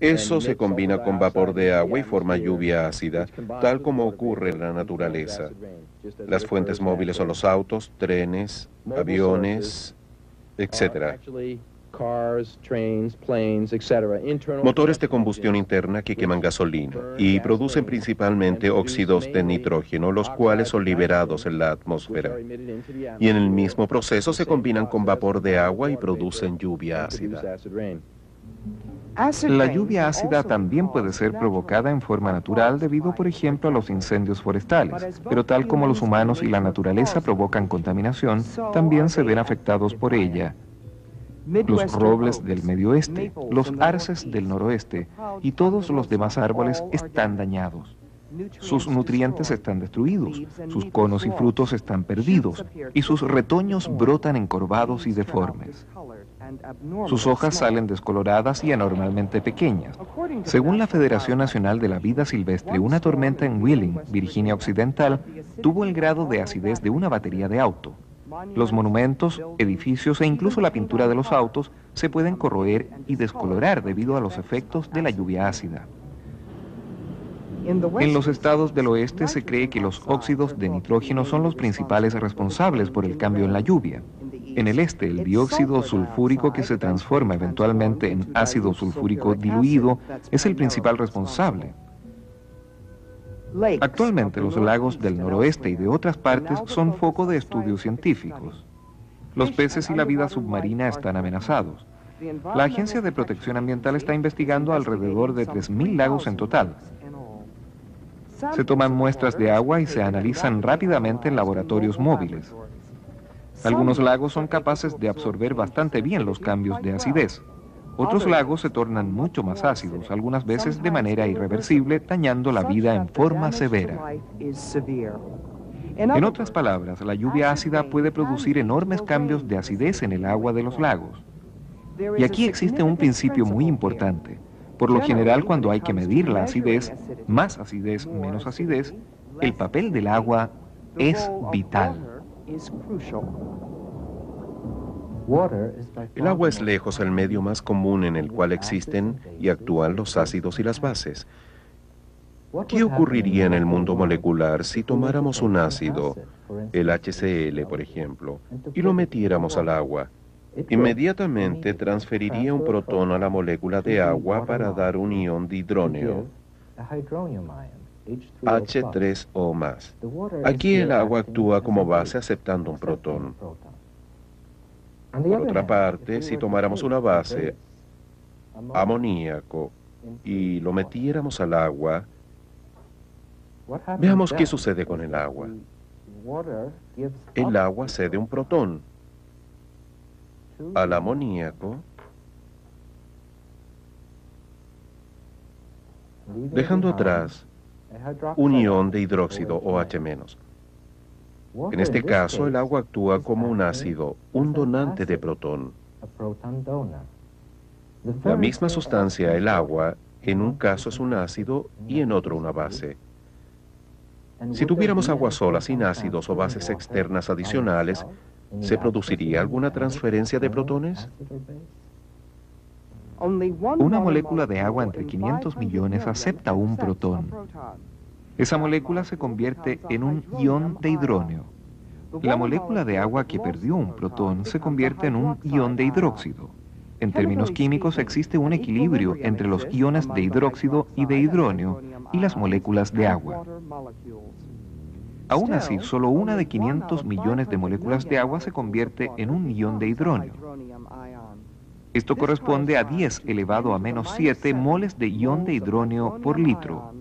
Eso se combina con vapor de agua y forma lluvia ácida, tal como ocurre en la naturaleza. Las fuentes móviles son los autos, trenes, aviones, etc. Motores de combustión interna que queman gasolina y producen principalmente óxidos de nitrógeno, los cuales son liberados en la atmósfera. Y en el mismo proceso se combinan con vapor de agua y producen lluvia ácida. La lluvia ácida también puede ser provocada en forma natural debido, por ejemplo, a los incendios forestales, pero tal como los humanos y la naturaleza provocan contaminación, también se ven afectados por ella. Los robles del medio oeste, los arces del noroeste y todos los demás árboles están dañados. Sus nutrientes están destruidos, sus conos y frutos están perdidos y sus retoños brotan encorvados y deformes. Sus hojas salen descoloradas y anormalmente pequeñas. Según la Federación Nacional de la Vida Silvestre, una tormenta en Wheeling, Virginia Occidental, tuvo el grado de acidez de una batería de auto. Los monumentos, edificios e incluso la pintura de los autos se pueden corroer y descolorar debido a los efectos de la lluvia ácida. En los estados del oeste se cree que los óxidos de nitrógeno son los principales responsables por el cambio en la lluvia. En el este, el dióxido sulfúrico, que se transforma eventualmente en ácido sulfúrico diluido, es el principal responsable. Actualmente, los lagos del noroeste y de otras partes son foco de estudios científicos. Los peces y la vida submarina están amenazados. La Agencia de Protección Ambiental está investigando alrededor de 3.000 lagos en total. Se toman muestras de agua y se analizan rápidamente en laboratorios móviles. Algunos lagos son capaces de absorber bastante bien los cambios de acidez. Otros lagos se tornan mucho más ácidos, algunas veces de manera irreversible, dañando la vida en forma severa. En otras palabras, la lluvia ácida puede producir enormes cambios de acidez en el agua de los lagos. Y aquí existe un principio muy importante. Por lo general, cuando hay que medir la acidez, más acidez, menos acidez, el papel del agua es vital. El agua es lejos el medio más común en el cual existen y actúan los ácidos y las bases. ¿Qué ocurriría en el mundo molecular si tomáramos un ácido, el HCl por ejemplo, y lo metiéramos al agua? Inmediatamente transferiría un protón a la molécula de agua para dar un ion de hidrógeno, H3O+. Aquí el agua actúa como base aceptando un protón. Por otra parte, si tomáramos una base, amoníaco, y lo metiéramos al agua, veamos qué sucede con el agua. El agua cede un protón al amoníaco, dejando atrás un ion de hidróxido OH-. En este caso, el agua actúa como un ácido, un donante de protón. La misma sustancia, el agua, en un caso es un ácido y en otro una base. Si tuviéramos agua sola sin ácidos o bases externas adicionales, ¿se produciría alguna transferencia de protones? Una molécula de agua entre 500 millones acepta un protón. Esa molécula se convierte en un ion de hidrógeno. La molécula de agua que perdió un protón se convierte en un ion de hidróxido. En términos químicos existe un equilibrio entre los iones de hidróxido y de hidrógeno y las moléculas de agua. Aún así, solo una de 500 millones de moléculas de agua se convierte en un ion de hidrógeno. Esto corresponde a 10 elevado a menos 7 moles de ion de hidrógeno por litro.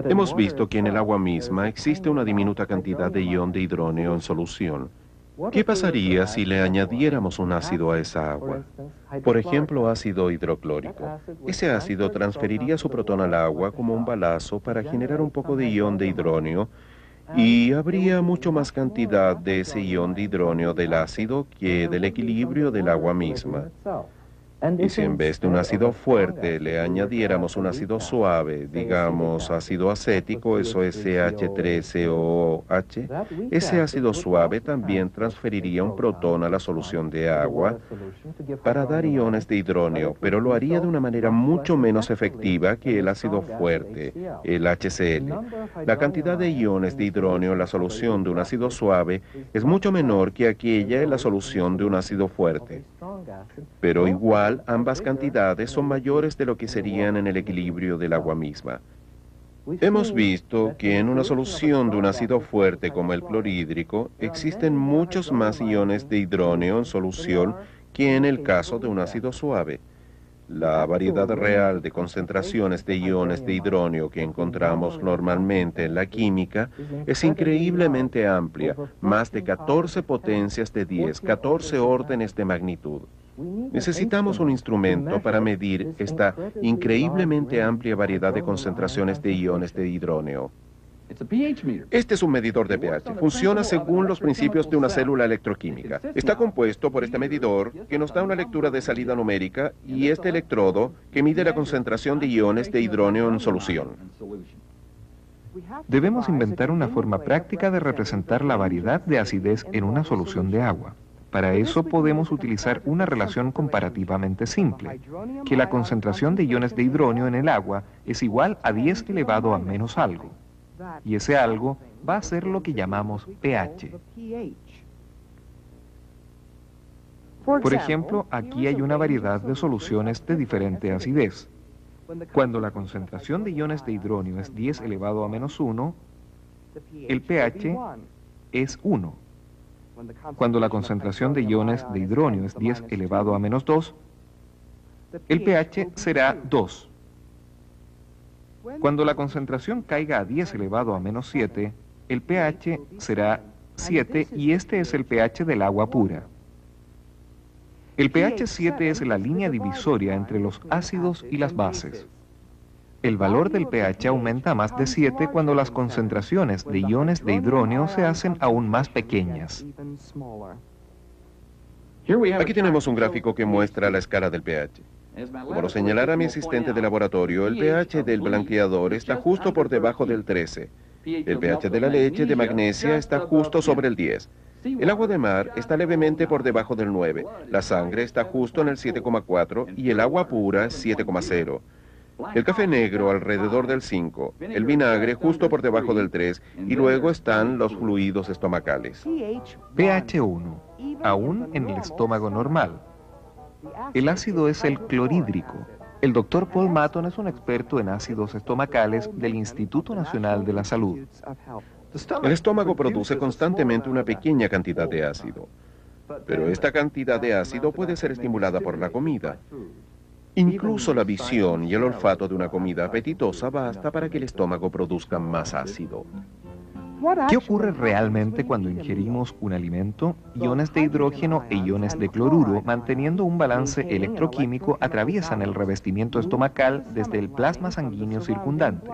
Hemos visto que en el agua misma existe una diminuta cantidad de ion de hidrógeno en solución. ¿Qué pasaría si le añadiéramos un ácido a esa agua? Por ejemplo, ácido hidroclórico. Ese ácido transferiría su protón al agua como un balazo para generar un poco de ion de hidrógeno y habría mucho más cantidad de ese ion de hidrógeno del ácido que del equilibrio del agua misma. Y si en vez de un ácido fuerte le añadiéramos un ácido suave, digamos ácido acético, eso es CH3COOH, ese ácido suave también transferiría un protón a la solución de agua para dar iones de hidrógeno, pero lo haría de una manera mucho menos efectiva que el ácido fuerte, el HCl. La cantidad de iones de hidrógeno en la solución de un ácido suave es mucho menor que aquella en la solución de un ácido fuerte. Pero igual, ambas cantidades son mayores de lo que serían en el equilibrio del agua misma. Hemos visto que en una solución de un ácido fuerte como el clorhídrico existen muchos más iones de hidrógeno en solución que en el caso de un ácido suave. La variedad real de concentraciones de iones de hidrógeno que encontramos normalmente en la química es increíblemente amplia, más de 14 potencias de 10, 14 órdenes de magnitud. Necesitamos un instrumento para medir esta increíblemente amplia variedad de concentraciones de iones de hidrógeno. Este es un medidor de pH. Funciona según los principios de una célula electroquímica. Está compuesto por este medidor, que nos da una lectura de salida numérica, y este electrodo, que mide la concentración de iones de hidrógeno en solución. Debemos inventar una forma práctica de representar la variedad de acidez en una solución de agua. Para eso podemos utilizar una relación comparativamente simple, que la concentración de iones de hidrógeno en el agua es igual a 10 elevado a menos algo. Y ese algo va a ser lo que llamamos pH. Por ejemplo, aquí hay una variedad de soluciones de diferente acidez. Cuando la concentración de iones de hidrógeno es 10 elevado a menos 1, el pH es 1. Cuando la concentración de iones de hidrógeno es 10 elevado a menos 2, el pH será 2. Cuando la concentración caiga a 10 elevado a menos 7, el pH será 7 y este es el pH del agua pura. El pH 7 es la línea divisoria entre los ácidos y las bases. El valor del pH aumenta a más de 7 cuando las concentraciones de iones de hidrógeno se hacen aún más pequeñas. Aquí tenemos un gráfico que muestra la escala del pH. Como lo señalara mi asistente de laboratorio, el pH del blanqueador está justo por debajo del 13. El pH de la leche de magnesia está justo sobre el 10. El agua de mar está levemente por debajo del 9. La sangre está justo en el 7,4 y el agua pura 7,0. El café negro alrededor del 5, el vinagre justo por debajo del 3 y luego están los fluidos estomacales. pH 1, aún en el estómago normal. El ácido es el clorhídrico. El doctor Paul Maton es un experto en ácidos estomacales del Instituto Nacional de la Salud. El estómago produce constantemente una pequeña cantidad de ácido, pero esta cantidad de ácido puede ser estimulada por la comida. Incluso la visión y el olfato de una comida apetitosa basta para que el estómago produzca más ácido. ¿Qué ocurre realmente cuando ingerimos un alimento? Iones de hidrógeno e iones de cloruro, manteniendo un balance electroquímico, atraviesan el revestimiento estomacal desde el plasma sanguíneo circundante.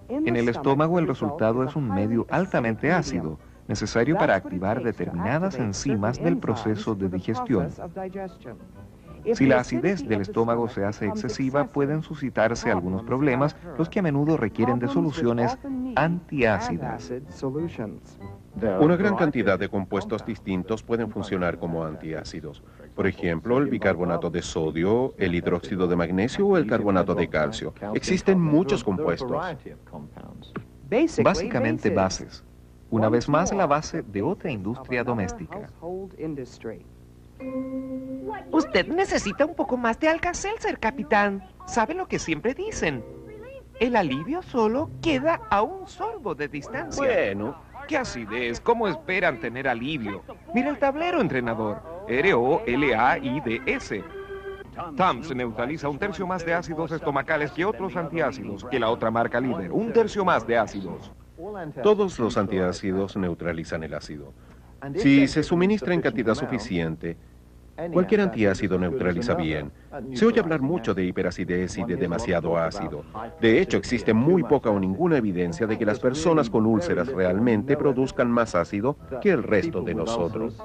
En el estómago el resultado es un medio altamente ácido, necesario para activar determinadas enzimas del proceso de digestión. Si la acidez del estómago se hace excesiva, pueden suscitarse algunos problemas, los que a menudo requieren de soluciones antiácidas. Una gran cantidad de compuestos distintos pueden funcionar como antiácidos. Por ejemplo, el bicarbonato de sodio, el hidróxido de magnesio o el carbonato de calcio. Existen muchos compuestos. Básicamente bases. Una vez más, la base de otra industria doméstica. Usted necesita un poco más de Alka-Seltzer, capitán. ¿Sabe lo que siempre dicen? El alivio solo queda a un sorbo de distancia. Bueno, ¿qué acidez? ¿Cómo esperan tener alivio? Mira el tablero, entrenador. ROLAIDS. Tums neutraliza 1/3 más de ácidos estomacales que otros antiácidos, que la otra marca líder. 1/3 más de ácidos. Todos los antiácidos neutralizan el ácido. Si se suministra en cantidad suficiente, Cualquier antiácido neutraliza bien. Se oye hablar mucho de hiperacidez y de demasiado ácido. De hecho, existe muy poca o ninguna evidencia de que las personas con úlceras realmente produzcan más ácido que el resto de nosotros.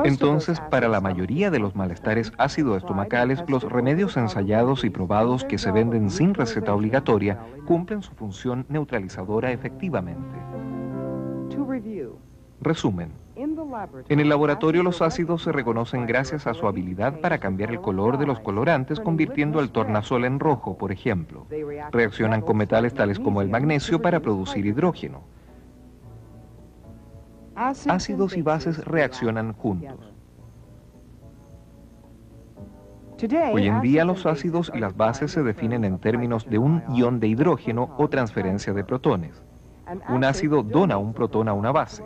Entonces, para la mayoría de los malestares ácido-estomacales, los remedios ensayados y probados que se venden sin receta obligatoria cumplen su función neutralizadora efectivamente. Resumen. En el laboratorio los ácidos se reconocen gracias a su habilidad para cambiar el color de los colorantes, convirtiendo el tornasol en rojo, por ejemplo. Reaccionan con metales tales como el magnesio para producir hidrógeno. Ácidos y bases reaccionan juntos. Hoy en día los ácidos y las bases se definen en términos de un ion de hidrógeno o transferencia de protones. Un ácido dona un protón a una base.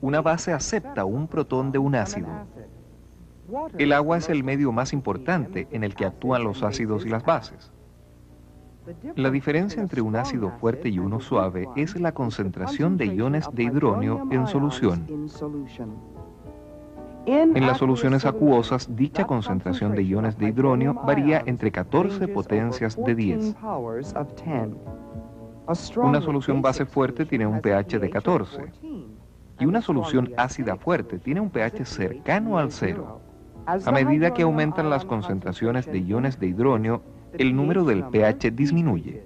Una base acepta un protón de un ácido. El agua es el medio más importante en el que actúan los ácidos y las bases. La diferencia entre un ácido fuerte y uno suave es la concentración de iones de hidrógeno en solución. En las soluciones acuosas, dicha concentración de iones de hidrógeno varía entre 14 potencias de 10. Una solución base fuerte tiene un pH de 14 y una solución ácida fuerte tiene un pH cercano al 0. A medida que aumentan las concentraciones de iones de hidrógeno, el número del pH disminuye.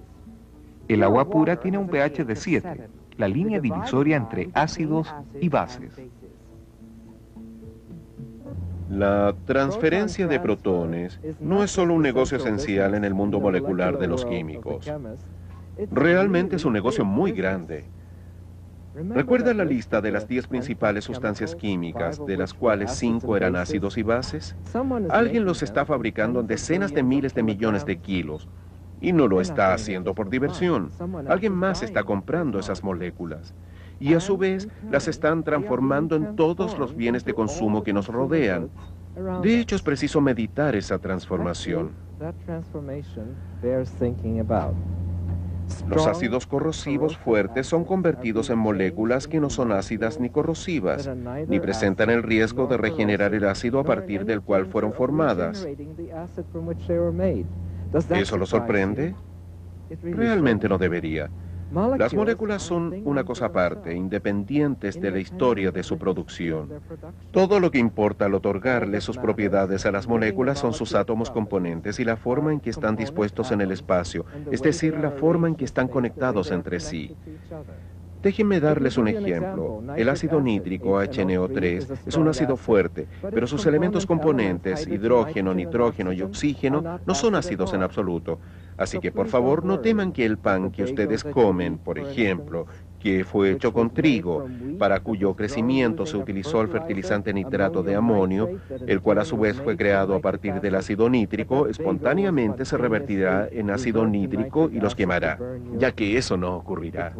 El agua pura tiene un pH de 7, la línea divisoria entre ácidos y bases. La transferencia de protones no es solo un negocio esencial en el mundo molecular de los químicos. Realmente es un negocio muy grande. ¿Recuerda la lista de las 10 principales sustancias químicas, de las cuales 5 eran ácidos y bases? Alguien los está fabricando en decenas de miles de millones de kilos, y no lo está haciendo por diversión. Alguien más está comprando esas moléculas, y a su vez las están transformando en todos los bienes de consumo que nos rodean. De hecho, es preciso meditar esa transformación. Los ácidos corrosivos fuertes son convertidos en moléculas que no son ácidas ni corrosivas, ni presentan el riesgo de regenerar el ácido a partir del cual fueron formadas. ¿Eso lo sorprende? Realmente no debería. Las moléculas son una cosa aparte, independientes de la historia de su producción. Todo lo que importa al otorgarle sus propiedades a las moléculas son sus átomos componentes y la forma en que están dispuestos en el espacio, es decir, la forma en que están conectados entre sí. Déjenme darles un ejemplo. El ácido nítrico, HNO3, es un ácido fuerte, pero sus elementos componentes, hidrógeno, nitrógeno y oxígeno, no son ácidos en absoluto. Así que, por favor, no teman que el pan que ustedes comen, por ejemplo, que fue hecho con trigo, para cuyo crecimiento se utilizó el fertilizante nitrato de amonio, el cual a su vez fue creado a partir del ácido nítrico, espontáneamente se revertirá en ácido nítrico y los quemará, ya que eso no ocurrirá.